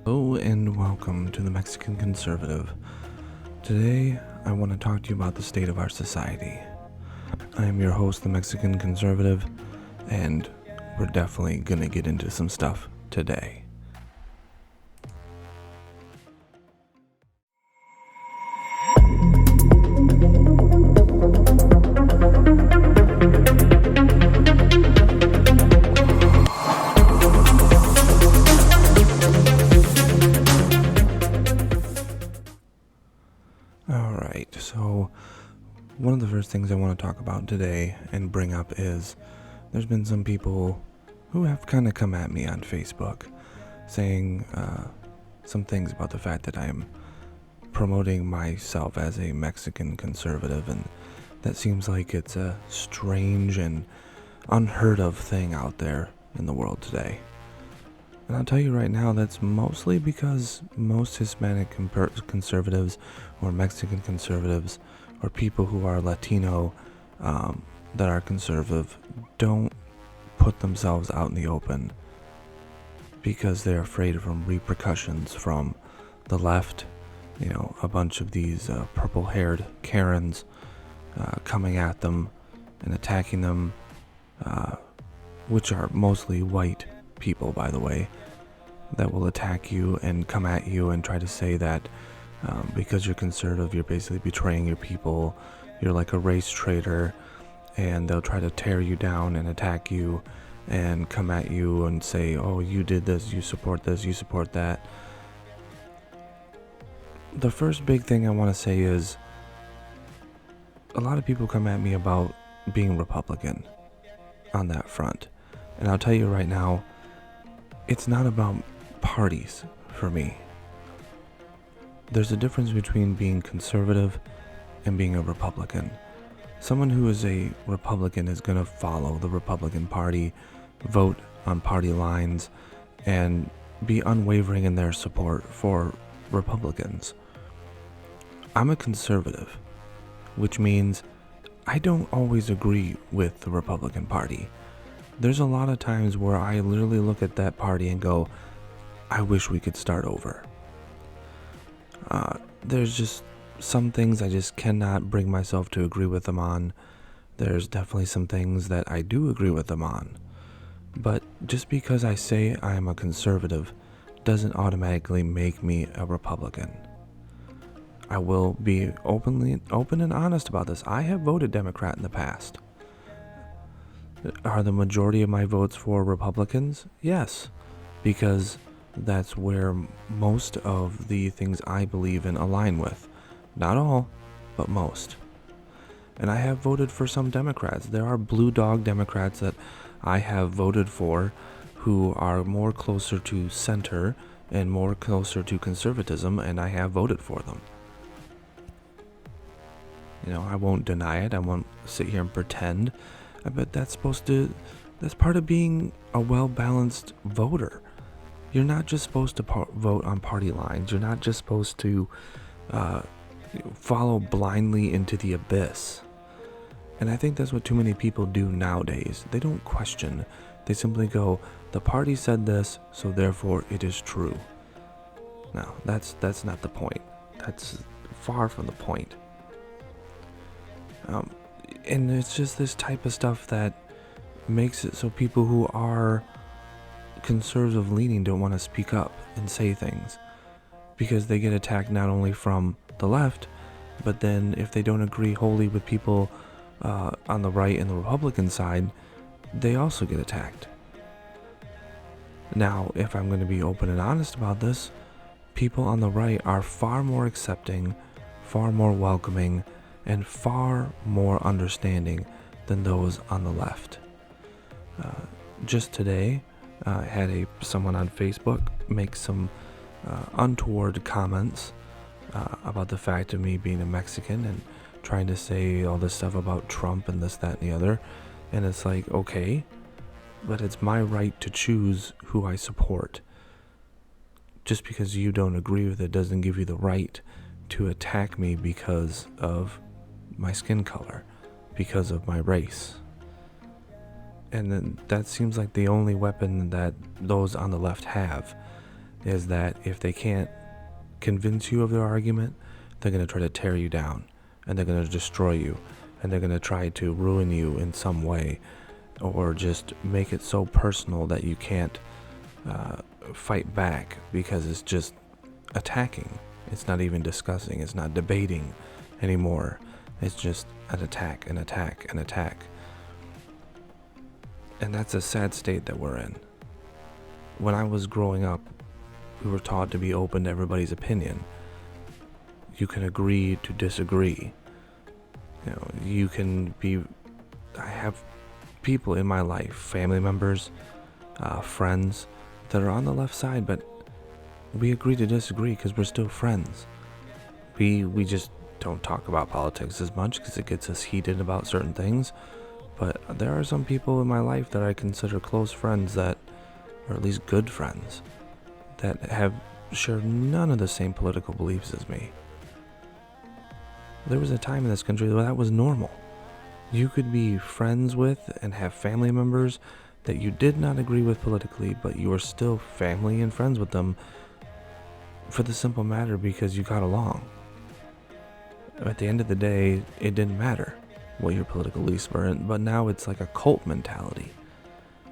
Hello and welcome to the Mexican Conservative. Today, I want to talk to you about the state of our society. I am your host, the Mexican Conservative, and we're definitely going to get into some stuff today. Alright, so one of the first things I want to talk about today and bring up is there's been some people who have kind of come at me on Facebook saying some things about the fact that I am promoting myself as a Mexican conservative, and that seems like it's a strange and unheard of thing out there in the world today. And I'll tell you right now, that's mostly because most Hispanic conservatives or Mexican conservatives or people who are Latino that are conservative don't put themselves out in the open because they're afraid of repercussions from the left. You know, a bunch of these purple-haired Karens coming at them and attacking them, which are mostly white people, by the way, that will attack you and come at you and try to say that because you're conservative, you're basically betraying your people, you're like a race traitor, and they'll try to tear you down and attack you and come at you and say, oh, you did this, you support this, you support that. The first big thing I want to say is a lot of people come at me about being Republican on that front. And I'll tell you right now, it's not about parties for me. There's a difference between being conservative and being a Republican. Someone who is a Republican is going to follow the Republican Party, vote on party lines, and be unwavering in their support for Republicans. I'm a conservative, which means I don't always agree with the Republican Party. There's a lot of times where I literally look at that party and go, I wish we could start over. There's just some things I just cannot bring myself to agree with them on. There's definitely some things that I do agree with them on. But just because I say I am a conservative doesn't automatically make me a Republican. I will be open and honest about this. I have voted Democrat in the past. Are the majority of my votes for Republicans? Yes, because that's where most of the things I believe in align with. Not all, but most. And I have voted for some Democrats. There are blue dog Democrats that I have voted for who are more closer to center and more closer to conservatism, and I have voted for them. You know, I won't deny it. I won't sit here and pretend. But that's part of being a well-balanced voter. You're not just supposed to vote on party lines. You're not just supposed to follow blindly into the abyss. And I think that's what too many people do nowadays. They don't question. They simply go, the party said this, so therefore it is true. No, that's not the point. That's far from the point. And it's just this type of stuff that makes it so people who are conservative leaning don't want to speak up and say things because they get attacked not only from the left, but then if they don't agree wholly with people on the right and the Republican side, they also get attacked. Now, if I'm going to be open and honest about this, people on the right are far more accepting, far more welcoming, and far more understanding than those on the left. Just today, I had someone on Facebook make some untoward comments about the fact of me being a Mexican and trying to say all this stuff about Trump and this, that, and the other. And it's like, okay, but it's my right to choose who I support. Just because you don't agree with it doesn't give you the right to attack me because of my skin color, because of my race. And then that seems like the only weapon that those on the left have is that if they can't convince you of their argument, they're going to try to tear you down, and they're going to destroy you, and they're going to try to ruin you in some way, or just make it so personal that you can't fight back, because it's just attacking. It's not even discussing. It's not debating anymore. It's just an attack, an attack, an attack. And that's a sad state that we're in. When I was growing up, we were taught to be open to everybody's opinion. You can agree to disagree. You can be... I have people in my life, family members, friends, that are on the left side, but we agree to disagree because we're still friends. We just don't talk about politics as much because it gets us heated about certain things. But there are some people in my life that I consider close friends, that, or at least good friends, that have shared none of the same political beliefs as me. There was a time in this country where that was normal. You could be friends with and have family members that you did not agree with politically, but you were still family and friends with them for the simple matter because you got along. At the end of the day, it didn't matter what your political beliefs were, but now it's like a cult mentality.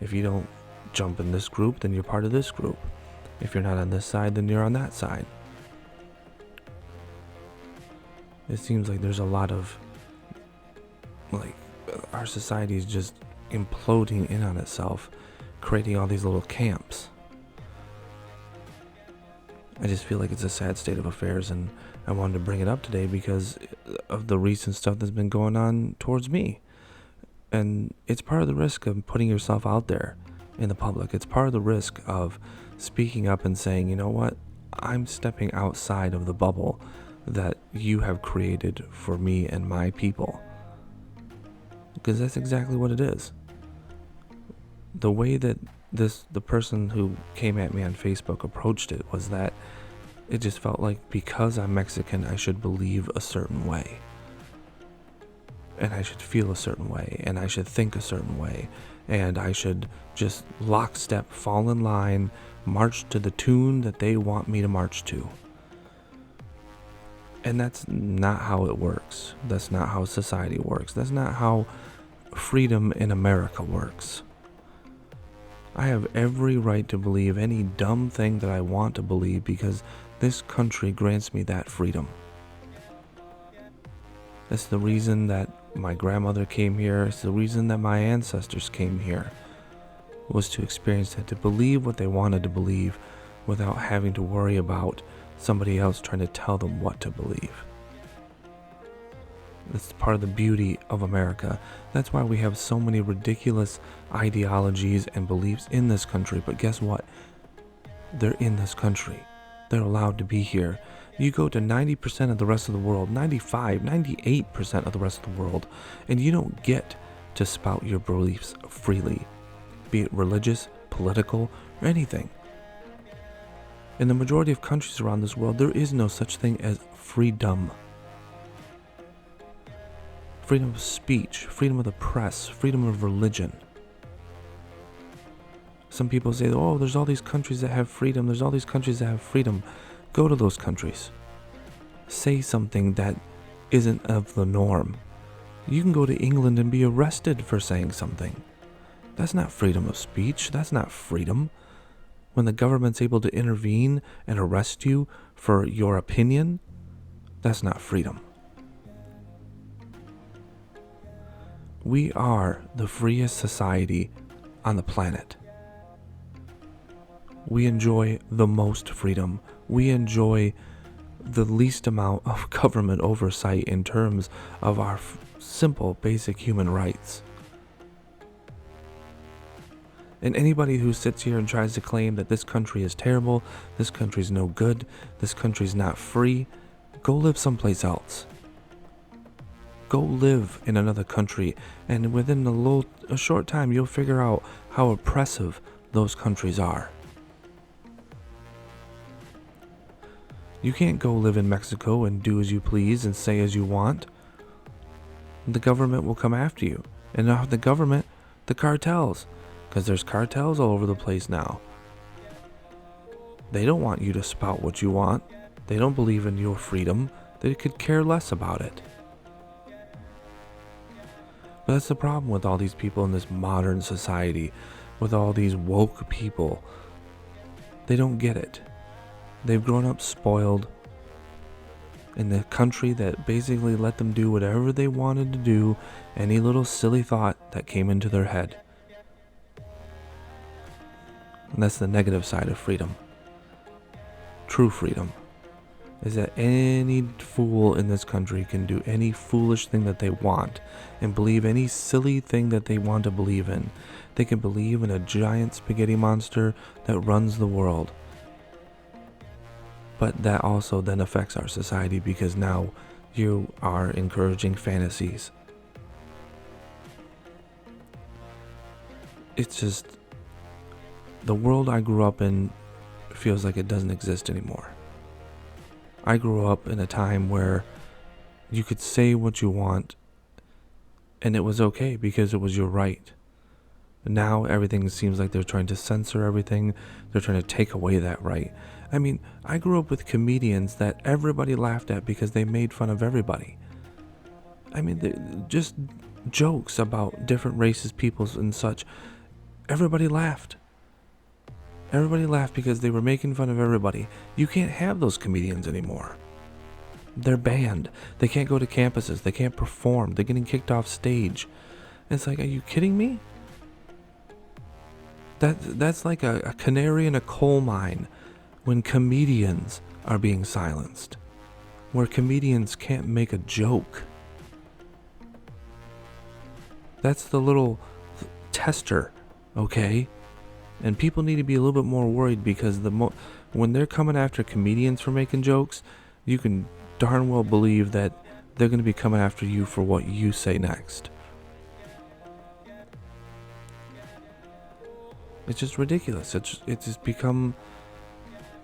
If you don't jump in this group, then you're part of this group. If you're not on this side, then you're on that side. It seems like there's a lot of, our society is just imploding in on itself, creating all these little camps. I just feel like it's a sad state of affairs, and I wanted to bring it up today because of the recent stuff that's been going on towards me. And it's part of the risk of putting yourself out there in the public. It's part of the risk of speaking up and saying, you know what, I'm stepping outside of the bubble that you have created for me and my people. Because that's exactly what it is. The way that the person who came at me on Facebook approached it was that it just felt like because I'm Mexican, I should believe a certain way. And I should feel a certain way. And I should think a certain way. And I should just lockstep, fall in line, march to the tune that they want me to march to. And that's not how it works. That's not how society works. That's not how freedom in America works. I have every right to believe any dumb thing that I want to believe because this country grants me that freedom. It's the reason that my grandmother came here. It's the reason that my ancestors came here, was to experience that, to believe what they wanted to believe without having to worry about somebody else trying to tell them what to believe. That's part of the beauty of America. That's why we have so many ridiculous ideologies and beliefs in this country. But guess what? They're in this country. They're allowed to be here. You go to 90% of the rest of the world, 95, 98% of the rest of the world, and you don't get to spout your beliefs freely, be it religious, political, or anything. In the majority of countries around this world, there is no such thing as freedom. Freedom of speech, freedom of the press, freedom of religion. Some people say, oh, there's all these countries that have freedom. There's all these countries that have freedom. Go to those countries. Say something that isn't of the norm. You can go to England and be arrested for saying something. That's not freedom of speech. That's not freedom. When the government's able to intervene and arrest you for your opinion, that's not freedom. We are the freest society on the planet. We enjoy the most freedom. We enjoy the least amount of government oversight in terms of our simple, basic human rights. And anybody who sits here and tries to claim that this country is terrible, this country's no good, this country's not free, go live someplace else. Go live in another country, and within a short time, you'll figure out how oppressive those countries are. You can't go live in Mexico and do as you please and say as you want. The government will come after you. And not the government, the cartels. Because there's cartels all over the place now. They don't want you to spout what you want. They don't believe in your freedom. They could care less about it. But that's the problem with all these people in this modern society, with all these woke people. They don't get it. They've grown up spoiled in the country that basically let them do whatever they wanted to do, any little silly thought that came into their head. And that's the negative side of freedom. True freedom is that any fool in this country can do any foolish thing that they want and believe any silly thing that they want to believe in. They can believe in a giant spaghetti monster that runs the world. But that also then affects our society because now you are encouraging fantasies. It's just, the world I grew up in feels like it doesn't exist anymore. I grew up in a time where you could say what you want and it was okay because it was your right. Now everything seems like they're trying to censor everything. They're trying to take away that right. I mean, I grew up with comedians that everybody laughed at because they made fun of everybody. I mean, just jokes about different races, peoples, and such. Everybody laughed. Everybody laughed because they were making fun of everybody. You can't have those comedians anymore. They're banned. They can't go to campuses. They can't perform. They're getting kicked off stage. It's like, are you kidding me? That's like a canary in a coal mine when comedians are being silenced. Where comedians can't make a joke. That's the little tester, okay? And people need to be a little bit more worried because when they're coming after comedians for making jokes, you can darn well believe that they're going to be coming after you for what you say next. It's just ridiculous. It's just become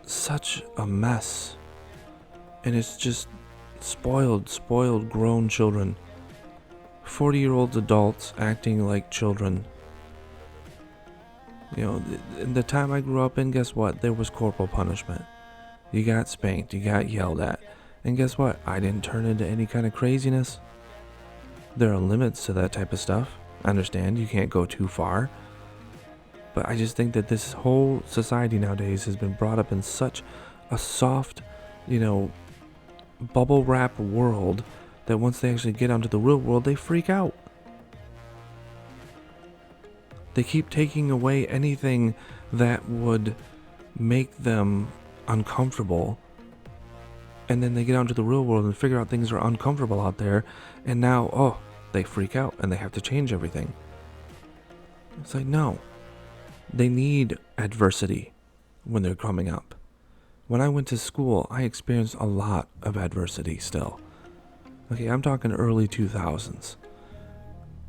such a mess. And it's just spoiled grown children. 40-year-old adults acting like children. You know, in the time I grew up in, guess what? There was corporal punishment. You got spanked, you got yelled at. And guess what? I didn't turn into any kind of craziness. There are limits to that type of stuff. I understand you can't go too far. But I just think that this whole society nowadays has been brought up in such a soft, bubble wrap world that once they actually get onto the real world, they freak out. They keep taking away anything that would make them uncomfortable. And then they get out into the real world and figure out things are uncomfortable out there. And now, they freak out and they have to change everything. It's like, no. They need adversity when they're coming up. When I went to school, I experienced a lot of adversity still. Okay, I'm talking early 2000s.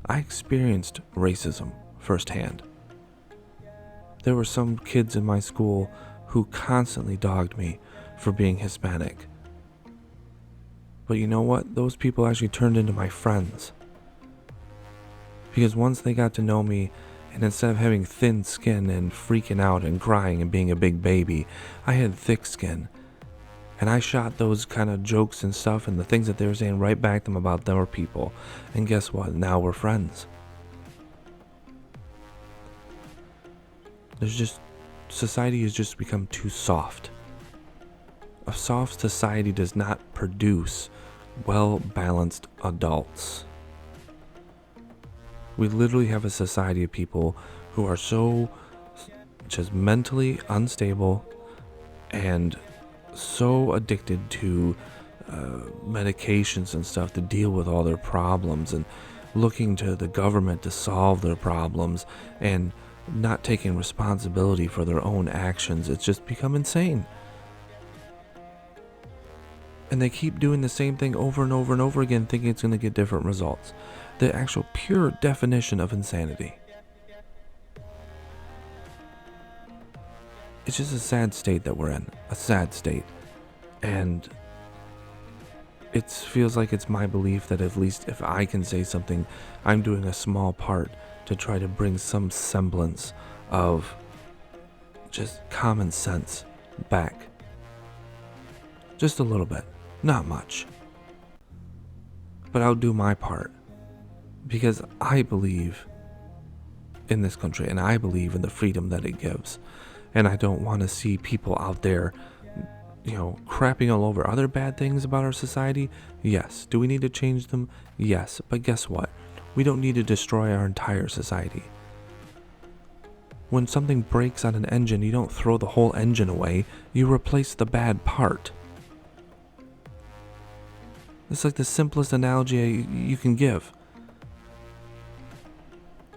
I experienced racism firsthand. There were some kids in my school who constantly dogged me for being Hispanic. But you know what? Those people actually turned into my friends. Because once they got to know me, and instead of having thin skin and freaking out and crying and being a big baby, I had thick skin. And I shot those kind of jokes and stuff and the things that they were saying right back to them about them or people. And guess what? Now we're friends. Society has just become too soft. A soft society does not produce well-balanced adults. We literally have a society of people who are so just mentally unstable and so addicted to medications and stuff to deal with all their problems and looking to the government to solve their problems and not taking responsibility for their own actions. It's just become insane. And they keep doing the same thing over and over and over again, thinking it's going to get different results. The actual pure definition of insanity. It's just a sad state that we're in. A sad state. And it feels like it's my belief that at least if I can say something, I'm doing a small part to try to bring some semblance of just common sense back. Just a little bit. Not much. But I'll do my part. Because I believe in this country and I believe in the freedom that it gives. And I don't want to see people out there, crapping all over. Are there bad things about our society? Yes. Do we need to change them? Yes. But guess what? We don't need to destroy our entire society. When something breaks on an engine, you don't throw the whole engine away. You replace the bad part. It's like the simplest analogy you can give.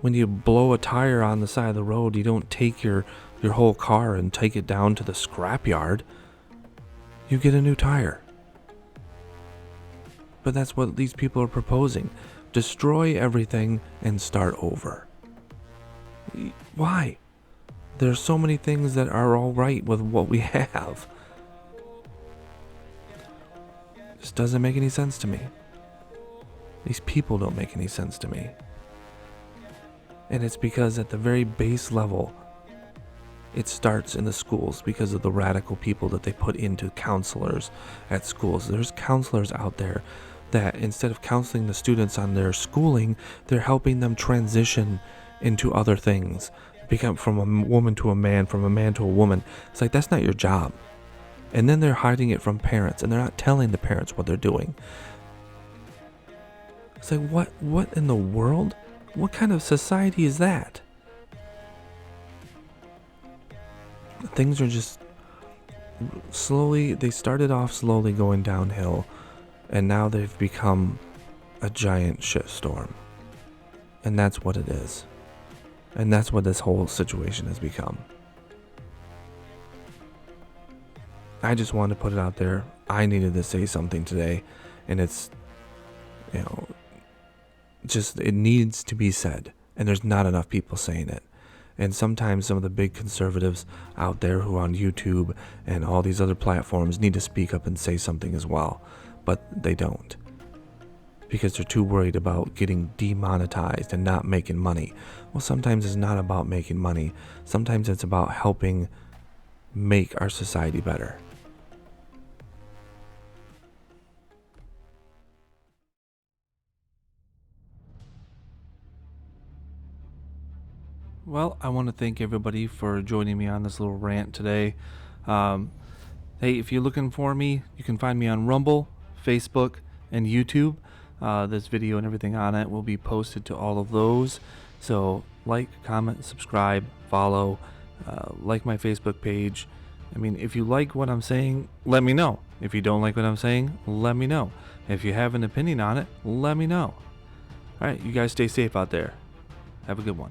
When you blow a tire on the side of the road, you don't take your whole car and take it down to the scrapyard. You get a new tire. But that's what these people are proposing. Destroy everything and start over. Why? There's so many things that are all right with what we have. This doesn't make any sense to me. These people don't make any sense to me. And it's because at the very base level, it starts in the schools because of the radical people that they put into counselors at schools. There's counselors out there that instead of counseling the students on their schooling, they're helping them transition into other things. Become from a woman to a man, from a man to a woman. It's like, that's not your job. And then they're hiding it from parents, and they're not telling the parents what they're doing. It's like, what in the world? What kind of society is that? Things are just they started off slowly going downhill, and now they've become a giant shitstorm. And that's what it is. And that's what this whole situation has become. I just wanted to put it out there. I needed to say something today, and it's, it needs to be said, and there's not enough people saying it. And sometimes some of the big conservatives out there who are on YouTube and all these other platforms need to speak up and say something as well, but they don't. Because they're too worried about getting demonetized and not making money. Well, sometimes it's not about making money. Sometimes it's about helping make our society better. Well, I want to thank everybody for joining me on this little rant today. Hey, if you're looking for me, you can find me on Rumble, Facebook, and YouTube. This video and everything on it will be posted to all of those. So like, comment, subscribe, follow, like my Facebook page. I mean, if you like what I'm saying, let me know. If you don't like what I'm saying, let me know. If you have an opinion on it, let me know. All right, you guys stay safe out there. Have a good one.